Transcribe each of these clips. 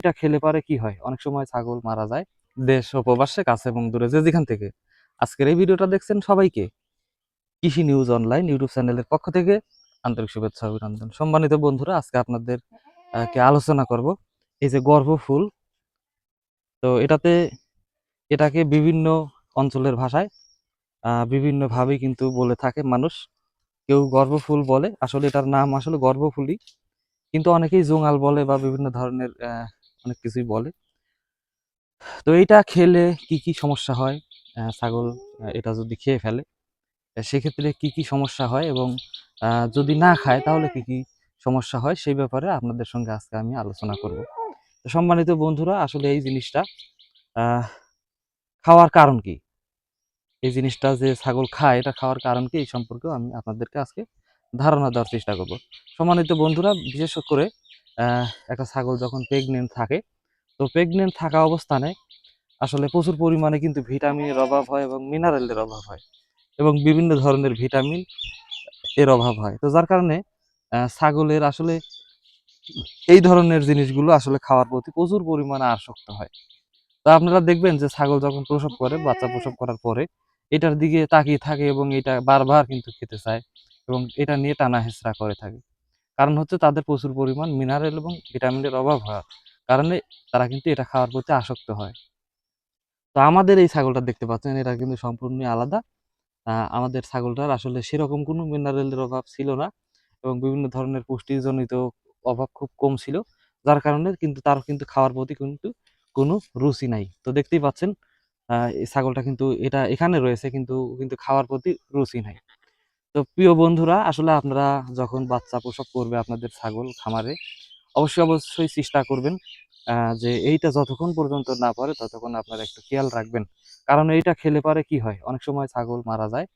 এটা খেলে পারে কি হয়, অনেক সময় ছাগল মারা যায়। দেশ ও প্রবাসে, কাছে এবং দূরে যে যেখান থেকে আজকের এই ভিডিওটা দেখছেন সবাইকে কৃষি নিউজ অনলাইন ইউটিউব চ্যানেলের পক্ষ থেকে আন্তরিক শুভেচ্ছা অভিনন্দন। সম্মানিত বন্ধুরা, আজকে আপনাদের কে আলোচনা করব এই যে গর্ভফুল। তো এটাকে বিভিন্ন অঞ্চলের ভাষায় বিভিন্ন ভাবেই কিন্তু বলে থাকে মানুষ। কেউ গর্ভফুল বলে, আসলে এটার নাম আসলে গর্ভফুলই, কিন্তু অনেকেই জোঙাল বলে বা বিভিন্ন ধরনের অনেক কিছুই বলে। তো এটা খেলে কি কি সমস্যা হয়, ছাগল এটা যদি খেয়ে ফেলে সেক্ষেত্রে কি কি সমস্যা হয়, এবং যদি না খায় তাহলে কি কি সমস্যা হয়, সেই ব্যাপারে আপনাদের সঙ্গে আজকে আমি আলোচনা করব। তো সম্মানিত বন্ধুরা, আসলে এই জিনিসটা আহ, খাওয়ার কারণ কি, এই জিনিসটা যে ছাগল খায় এটা খাওয়ার কারণ কি, এই সম্পর্কেও আমি আপনাদেরকে আজকে ধারণা দেওয়ার চেষ্টা করব। সম্মানিত বন্ধুরা, বিশেষ করে একটা ছাগল যখন প্রেগনেন্ট থাকে, তো প্রেগনেন্ট থাকা অবস্থানে আসলে প্রচুর পরিমাণে কিন্তু ভিটামিনের অভাব হয় এবং মিনারেলের অভাব হয়, এবং বিভিন্ন ধরনের ভিটামিন এর অভাব হয়। তো যার কারণে ছাগলের আসলে এই ধরনের জিনিসগুলো আসলে খাওয়ার প্রতি প্রচুর পরিমাণে আসক্ত হয়। তো আপনারা দেখবেন যে ছাগল যখন প্রসব করে, বাচ্চা প্রসব করার পরে এটার দিকে তাকিয়ে থাকে এবং এটা বারবার কিন্তু খেতে চায় এবং এটা নিয়ে টানা হেঁচড়া করে থাকে। কারণ হচ্ছে তাদের প্রচুর পরিমাণ মিনারেল এবং ভিটামিনের অভাব হওয়ার কারণে তারা কিন্তু এটা খাওয়ার প্রতি আসক্ত হয়। তো আমাদের এই ছাগলটা দেখতে পাচ্ছেন, এটা কিন্তু সম্পূর্ণই আলাদা। আমাদের ছাগলটার আসলে সেরকম কোনো মিনারেলের অভাব ছিল না, এবং বিভিন্ন ধরনের পুষ্টিজনিত অভাব খুব কম ছিল, যার কারণে কিন্তু তার কিন্তু খাওয়ার প্রতি কিন্তু কোনো রুচি নাই। তো দেখতেই পাচ্ছেন এই ছাগলটা কিন্তু এটা এখানে রয়েছে, কিন্তু কিন্তু খাওয়ার প্রতি রুচি নাই। তো প্রিয় বন্ধুরা, আসলে আপনারা যখন বাচ্চা প্রসব করবে আপনাদের ছাগল খামারে, অবশ্যই অবশ্যই চেষ্টা করবেন যে এইটা যতক্ষণ পর্যন্ত না পারে ততক্ষণ আপনারা একটু খেয়াল রাখবেন। কারণ এইটা খেলে পারে কি হয়, অনেক সময় ছাগল মারা যায়।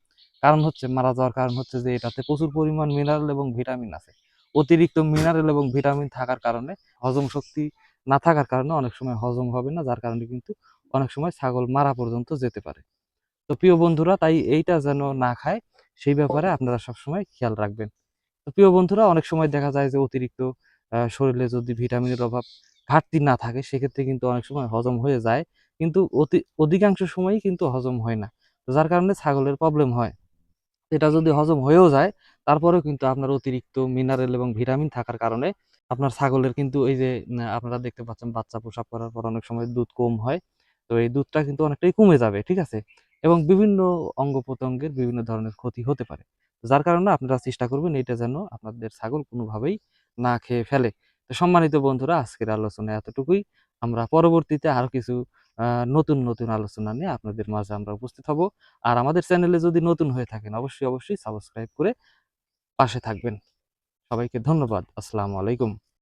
মারা যাওয়ার কারণ হচ্ছে যে এটাতে প্রচুর পরিমাণ মিনারেল এবং ভিটামিন আছে। অতিরিক্ত মিনারেল এবং ভিটামিন থাকার কারণে, হজম শক্তি না থাকার কারণে অনেক সময় হজম হবে না, যার কারণে কিন্তু অনেক সময় ছাগল মারা পর্যন্ত যেতে পারে। তো প্রিয় বন্ধুরা, তাই এইটা যেন না খায় সেই ব্যাপারে আপনারা সবসময় খেয়াল রাখবেন। তো প্রিয় বন্ধুরা, অনেক সময় দেখা যায় যে অতিরিক্ত শরীরে যদি ভিটামিনের অভাব ঘাটতি না থাকে সেক্ষেত্রে কিন্তু অনেক সময় হজম হয়ে যায়, কিন্তু অধিকাংশ সময়ই কিন্তু হজম হয় না। তো যার কারণে ছাগলের প্রবলেম হয়। এটা যদি হজম হয়েও যায়, তারপরেও কিন্তু আপনার অতিরিক্ত মিনারেল এবং ভিটামিন থাকার কারণে আপনার ছাগলের কিন্তু এই যে আপনারা দেখতে পাচ্ছেন বাচ্চা প্রসব করার পর অনেক সময় দুধ কম হয়। তো এই দুধটা কিন্তু অনেকটাই কমে যাবে, ঠিক আছে? এবং বিভিন্ন অঙ্গ প্রত্যঙ্গের বিভিন্ন ধরনের ক্ষতি হতে পারে। যার কারণে আপনারা চেষ্টা করবেন এটা যেন আপনাদের ছাগল কোনোভাবেই না খেয়ে ফেলে। তো সম্মানিত বন্ধুরা, আজকের আলোচনা এতটুকুই। আমরা পরবর্তীতে আরো কিছু নতুন নতুন আলোচনা নিয়ে আপনাদের মাঝে আমরা উপস্থিত হব। আর আমাদের চ্যানেলে যদি নতুন হয়ে থাকেন, অবশ্যই অবশ্যই সাবস্ক্রাইব করে পাশে থাকবেন। সবাইকে ধন্যবাদ। আসসালামু আলাইকুম।